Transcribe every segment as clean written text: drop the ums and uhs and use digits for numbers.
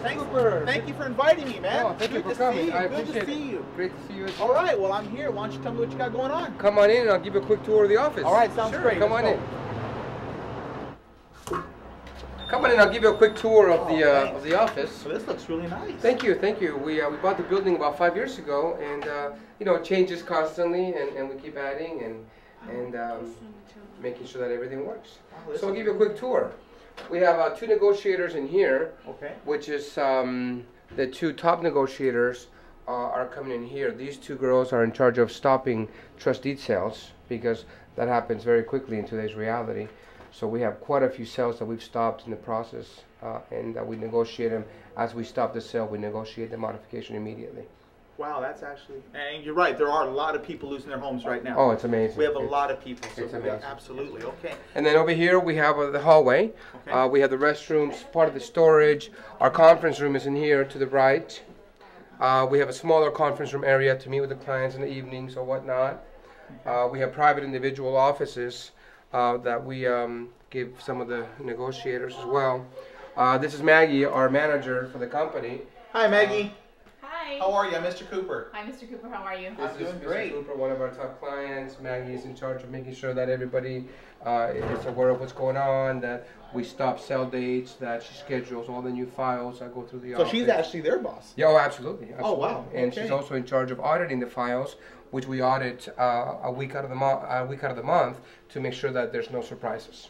Thank you for inviting me, man. Oh, thank you for coming. I appreciate Good to see you. Great to see you. All right, well, I'm here. Why don't you tell me what you got going on? Come on in and I'll give you a quick tour of the office. All right, sounds great. Come on in. Come on in, I'll give you a quick tour of the office. So this looks really nice. Thank you, thank you. We bought the building about 5 years ago, and you know, it changes constantly, and we keep adding and making sure that everything works. So I'll give you a quick tour. We have 2 negotiators in here, which is the 2 top negotiators are coming in here. These 2 girls are in charge of stopping trust deed sales, because that happens very quickly in today's reality. So we have quite a few sales that we've stopped in the process, and that we negotiate them. As we stop the sale, we negotiate the modification immediately. Wow, that's actually, and you're right, there are a lot of people losing their homes right now. Oh, it's amazing. We have a lot of people. So it's amazing. Absolutely, okay. And then over here we have the hallway. Okay. We have the restrooms, part of the storage. Our conference room is in here to the right. We have a smaller conference room area to meet with the clients in the evenings or whatnot. We have private individual offices that we give some of the negotiators as well. This is Maggie, our manager for the company. Hi, Maggie. Hi. How are you? I'm Mr. Cooper. Hi, Mr. Cooper. How are you? I'm doing great. Mr. Cooper, one of our top clients. Maggie is in charge of making sure that everybody is aware of what's going on, that we stop sell dates, that she schedules all the new files that go through the office. So she's actually their boss? Yeah, oh, absolutely. Oh, wow. And she's also in charge of auditing the files, which we audit a week out of the month to make sure that there's no surprises.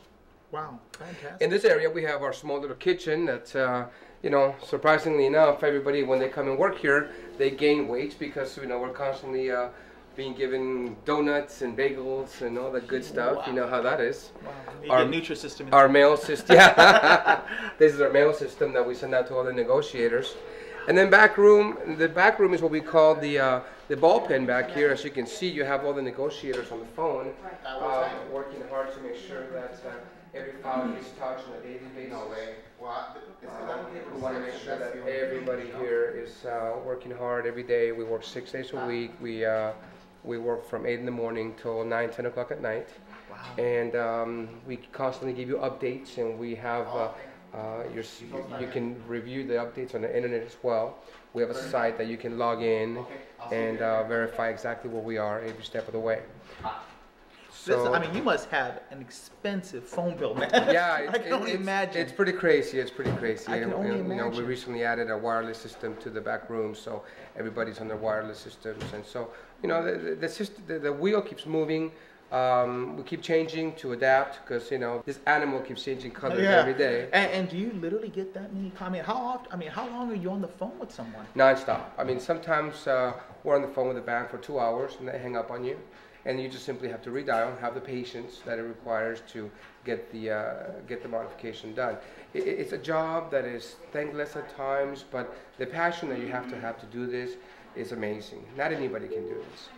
Wow, fantastic. In this area, we have our small little kitchen that, you know, surprisingly enough, everybody, when they come and work here, they gain weight because, you know, we're constantly being given donuts and bagels and all that good stuff. Wow. You know how that is. Wow. Our Nutrisystem. Our mail system. Yeah. This is our mail system that we send out to all the negotiators. And then the back room is what we call the ballpen back here. As you can see, you have all the negotiators on the phone working hard to make sure that every file is touched on a daily basis. We want to make sure that everybody here is working hard every day. We work 6 days a week. We work from 8 in the morning till 9, 10 o'clock at night. Wow. And we constantly give you updates, and we have you can review the updates on the internet as well. We have a site that you can log in and verify exactly where we are every step of the way. So, I mean, you must have an expensive phone bill, man. Yeah, I can only imagine. It's pretty crazy. It's pretty crazy. I can only imagine. You know, we recently added a wireless system to the back room, so everybody's on their wireless systems, and so you know the wheel keeps moving. We keep changing to adapt because you know this animal keeps changing colors every day. And do you literally get that many comments? How often? I mean, how long are you on the phone with someone? Non-stop. I mean, sometimes we're on the phone with the bank for 2 hours and they hang up on you. And you just simply have to redial, have the patience that it requires to get the modification done. It's a job that is thankless at times, but the passion that you have to do this is amazing. Not anybody can do this.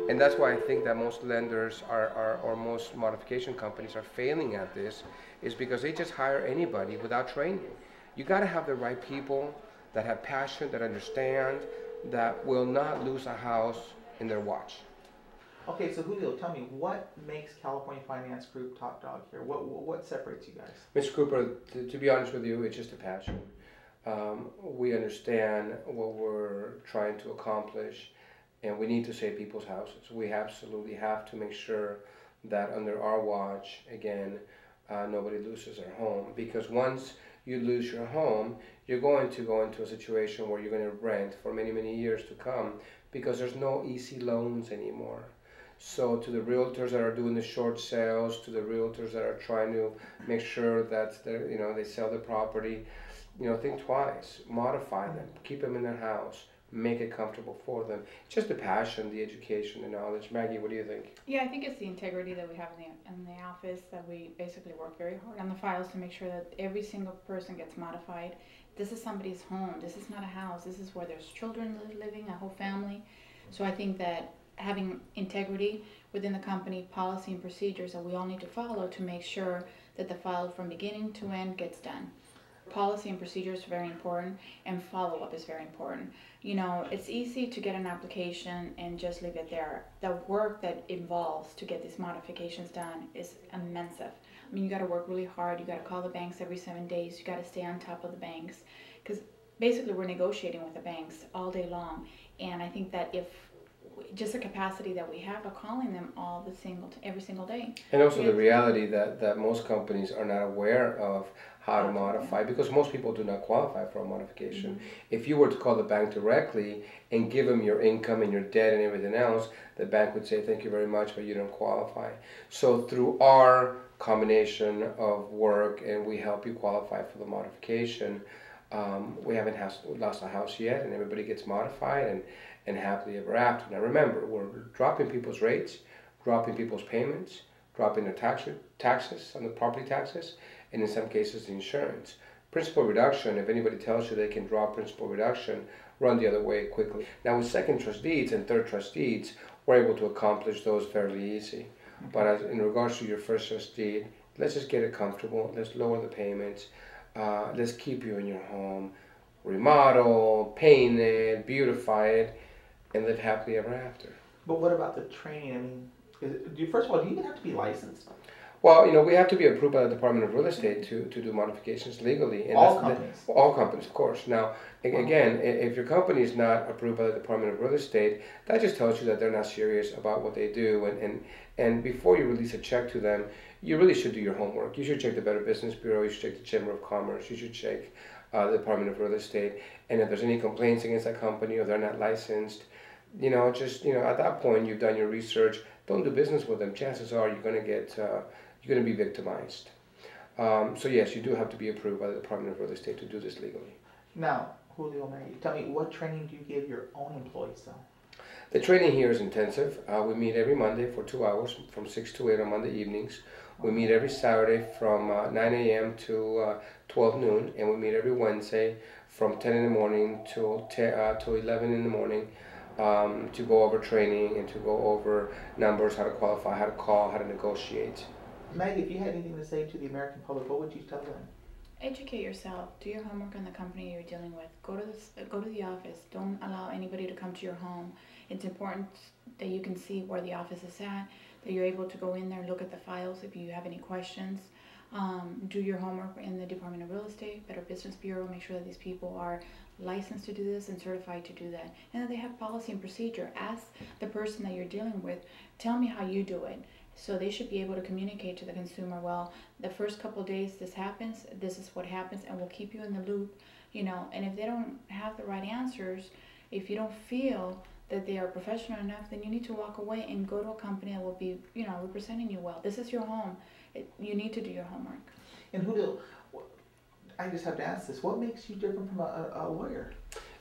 And that's why I think that most lenders or most modification companies are failing at this, is because they just hire anybody without training. You gotta have the right people that have passion, that understand, that will not lose a house in their watch. Okay, so Julio, tell me, what makes California Finance Group top dog here? What separates you guys? Mr. Cooper, to be honest with you, it's just a passion. We understand what we're trying to accomplish, and we need to save people's houses. We absolutely have to make sure that under our watch, again, nobody loses their home. Because once you lose your home, you're going to go into a situation where you're going to rent for many, many years to come, because there's no easy loans anymore. So to the realtors that are doing the short sales, to the realtors that are trying to make sure that they sell the property, think twice, modify them, keep them in their house, make it comfortable for them. It's just the passion, the education, the knowledge. Maggie, what do you think? Yeah, I think it's the integrity that we have in the office, that we basically work very hard on the files to make sure that every single person gets modified. This is somebody's home. This is not a house. This is where there's children living, a whole family. So I think that having integrity within the company, policy and procedures that we all need to follow to make sure that the file from beginning to end gets done. Policy and procedures are very important, and follow-up is very important. It's easy to get an application and just leave it there. The work that involves to get these modifications done is immense. I mean, you got to work really hard. You got to call the banks every 7 days. You got to stay on top of the banks, because basically we're negotiating with the banks all day long. And I think that if just the capacity that we have of calling them every single day. And also the reality that most companies are not aware of how to modify, because most people do not qualify for a modification. Mm-hmm. If you were to call the bank directly and give them your income and your debt and everything else, the bank would say, thank you very much, but you don't qualify. So through our combination of work, and we help you qualify for the modification, we haven't lost a house yet, and everybody gets modified and happily ever after. Now remember, we're dropping people's rates, dropping people's payments, dropping their taxes on the property taxes, and in some cases the insurance. Principal reduction, if anybody tells you they can drop principal reduction, run the other way quickly. Now with second trust deeds and third trust deeds, we're able to accomplish those fairly easy. But as in regards to your first trust deed, let's just get it comfortable, let's lower the payments, let's keep you in your home, remodel, paint it, beautify it, and live happily ever after. But what about the training? I mean, first of all, do you even have to be licensed? Well, we have to be approved by the Department of Real Estate to do modifications legally. And all companies? All companies, of course. Now, again, if your company is not approved by the Department of Real Estate, that just tells you that they're not serious about what they do. And before you release a check to them, you really should do your homework. You should check the Better Business Bureau, you should check the Chamber of Commerce, you should check the Department of Real Estate. And if there's any complaints against that company or they're not licensed, at that point you've done your research. Don't do business with them. Chances are you're going to be victimized. So yes, you do have to be approved by the Department of Real Estate to do this legally. Now, Julio, tell me, what training do you give your own employees though? The training here is intensive. We meet every Monday for 2 hours from 6 to 8 on Monday evenings. We meet every Saturday from 9 a.m. to 12 noon, and we meet every Wednesday from 10 in the morning till 11 in the morning. To go over training and to go over numbers, how to qualify, how to call, how to negotiate. Meg, if you had anything to say to the American public, what would you tell them? Educate yourself. Do your homework on the company you're dealing with. Go to the office. Don't allow anybody to come to your home. It's important that you can see where the office is at, that you're able to go in there and look at the files if you have any questions. Do your homework in the Department of Real Estate, Better Business Bureau. Make sure that these people are licensed to do this and certified to do that, and that they have policy and procedure. Ask the person that you're dealing with, tell me how you do it. So they should be able to communicate to the consumer, well, the first couple of days this happens, this is what happens, and we'll keep you in the loop, and if they don't have the right answers, if you don't feel that they are professional enough, then you need to walk away and go to a company that will be, representing you well. This is your home. You need to do your homework. And Julio, I just have to ask this, what makes you different from a lawyer?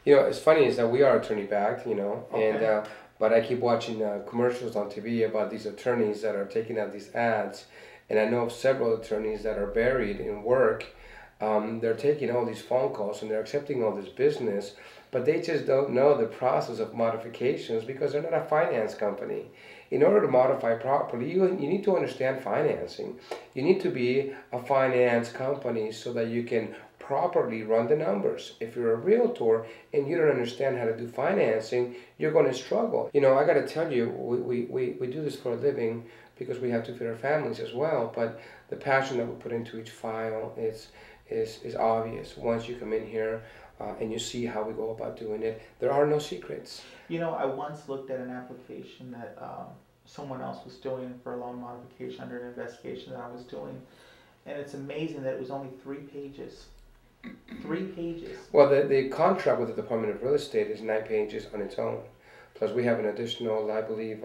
It's funny is that we are attorney-backed, Okay. and but I keep watching commercials on TV about these attorneys that are taking out these ads, and I know of several attorneys that are buried in work. They're taking all these phone calls and they're accepting all this business, but they just don't know the process of modifications because they're not a finance company. In order to modify properly, you need to understand financing. You need to be a finance company so that you can properly run the numbers. If you're a realtor and you don't understand how to do financing, you're going to struggle. I got to tell you, we do this for a living because we have to feed our families as well, but the passion that we put into each file is obvious. Once you come in here and you see how we go about doing it, there are no secrets. I once looked at an application that someone else was doing for a loan modification under an investigation that I was doing, and it's amazing that it was only 3 pages. 3 pages. Well, the contract with the Department of Real Estate is 9 pages on its own. Plus, we have an additional, I believe,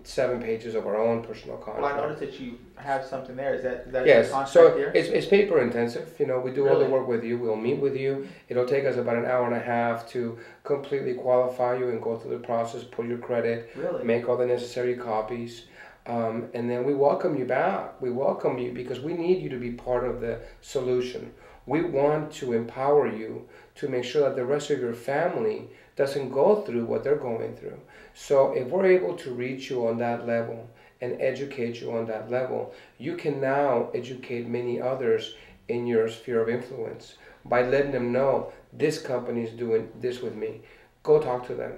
7 pages of our own personal contract. Well, I noticed that you have something there. Is that yes, your contract so here? it's paper intensive. We do all the Really? work with you. We'll meet with you. It'll take us about an hour and a half to completely qualify you and go through the process, pull your credit, Really? make all the necessary copies. And then we welcome you back. We welcome you because we need you to be part of the solution. We want to empower you to make sure that the rest of your family doesn't go through what they're going through. So if we're able to reach you on that level and educate you on that level, you can now educate many others in your sphere of influence by letting them know this company is doing this with me. Go talk to them.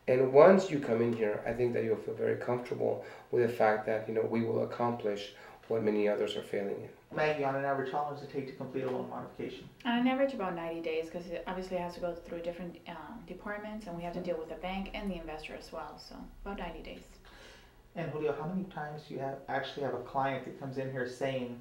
And once you come in here, I think that you'll feel very comfortable with the fact that we will accomplish what many others are failing in. Maggie, on an average, how long does it take to complete a loan modification? On an average, about 90 days, because it obviously has to go through different departments, and we have to deal with the bank and the investor as well. So about 90 days. And Julio, how many times do you actually have a client that comes in here saying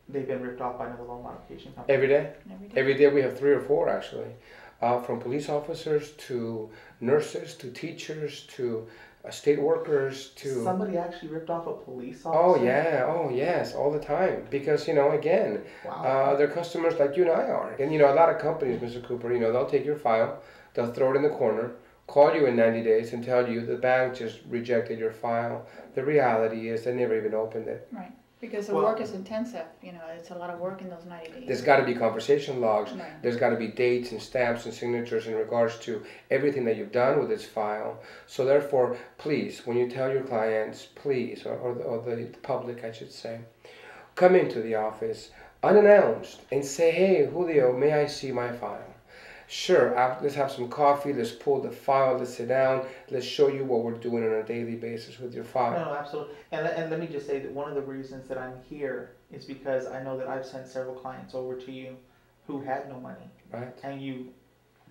they've been ripped off by another loan modification company? Every day. Every day. Every day we have 3 or 4 actually, from police officers to nurses to teachers to state workers to. Somebody actually ripped off a police Oh officer? yeah, oh yes, all the time. Because again, Wow. they're customers like you and I are. And a lot of companies, Mr. Cooper, they'll take your file, they'll throw it in the corner, call you in 90 days and tell you the bank just rejected your file. The reality is they never even opened it. Right. Because the work is intensive. It's a lot of work in those 90 days. There's got to be conversation logs. Right. There's got to be dates and stamps and signatures in regards to everything that you've done with this file. So therefore, please, when you tell your clients, please, or the public, I should say, come into the office unannounced and say, hey, Julio, may I see my file? Sure, let's have some coffee, let's pull the file, let's sit down, let's show you what we're doing on a daily basis with your file. No, absolutely. And let me just say that one of the reasons that I'm here is because I know that I've sent several clients over to you who had no money. Right. And you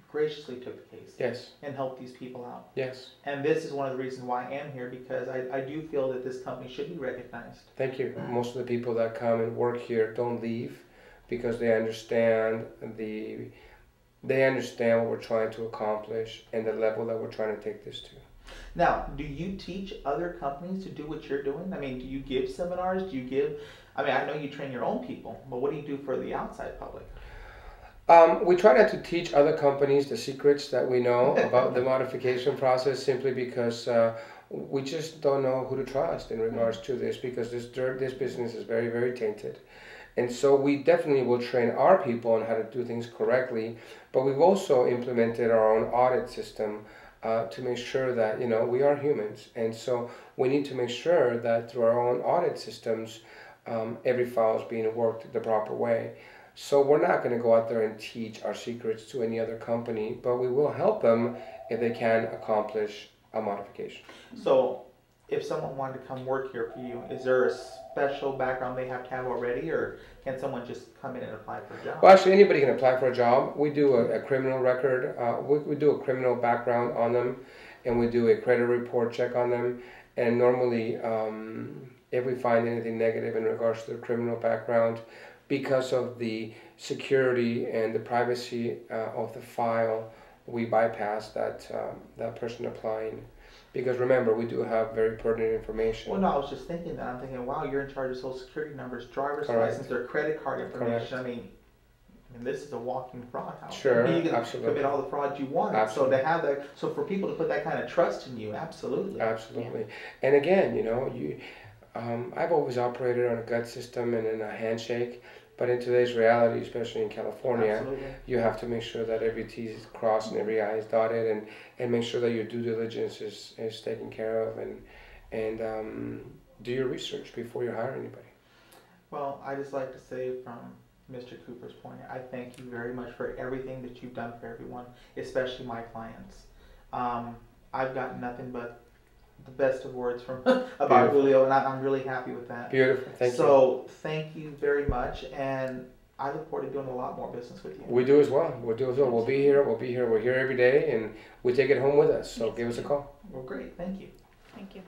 graciously took the case. Yes. And helped these people out. Yes. And this is one of the reasons why I am here, because I do feel that this company should be recognized. Thank you. Most of the people that come and work here don't leave because they understand what we're trying to accomplish and the level that we're trying to take this to. Now, do you teach other companies to do what you're doing? I mean, do you give seminars? I know you train your own people, but what do you do for the outside public? We try not to teach other companies the secrets that we know about the modification process simply because we just don't know who to trust in regards to this, because this business is very, very tainted. And so we definitely will train our people on how to do things correctly, but we've also implemented our own audit system to make sure that, we are humans. And so we need to make sure that through our own audit systems, every file is being worked the proper way. So we're not going to go out there and teach our secrets to any other company, but we will help them if they can accomplish a modification. So if someone wanted to come work here for you, is there a special background they have to have already, or can someone just come in and apply for a job? Well, actually, anybody can apply for a job. We do a criminal record. We do a criminal background on them, and we do a credit report check on them. And normally, if we find anything negative in regards to their criminal background, because of the security and the privacy of the file, we bypass that person applying. Because remember, we do have very pertinent information. Well, no, I was just thinking that. I'm thinking, wow, you're in charge of social security numbers, driver's Correct. license, their credit card information. Correct. I mean, this is a walking fraud house. Sure, You can absolutely. commit all the fraud you want. Absolutely. So to have that, so for people to put that kind of trust in you, absolutely. Absolutely. Yeah. And again, I've always operated on a gut system and in a handshake. But in today's reality, especially in California, Absolutely. You have to make sure that every T is crossed and every I is dotted, and make sure that your due diligence is taken care of, and do your research before you hire anybody. Well, I just like to say from Mr. Cooper's point, I thank you very much for everything that you've done for everyone, especially my clients. I've gotten nothing but the best of words from about Beautiful. Julio, and I'm really happy with that. Beautiful. Thank you. So thank you very much, and I look forward to doing a lot more business with you. We do as well. We'll do as well. We'll be here. We're here every day, and we take it home with us. So give us a call. Well, great. Thank you. Thank you.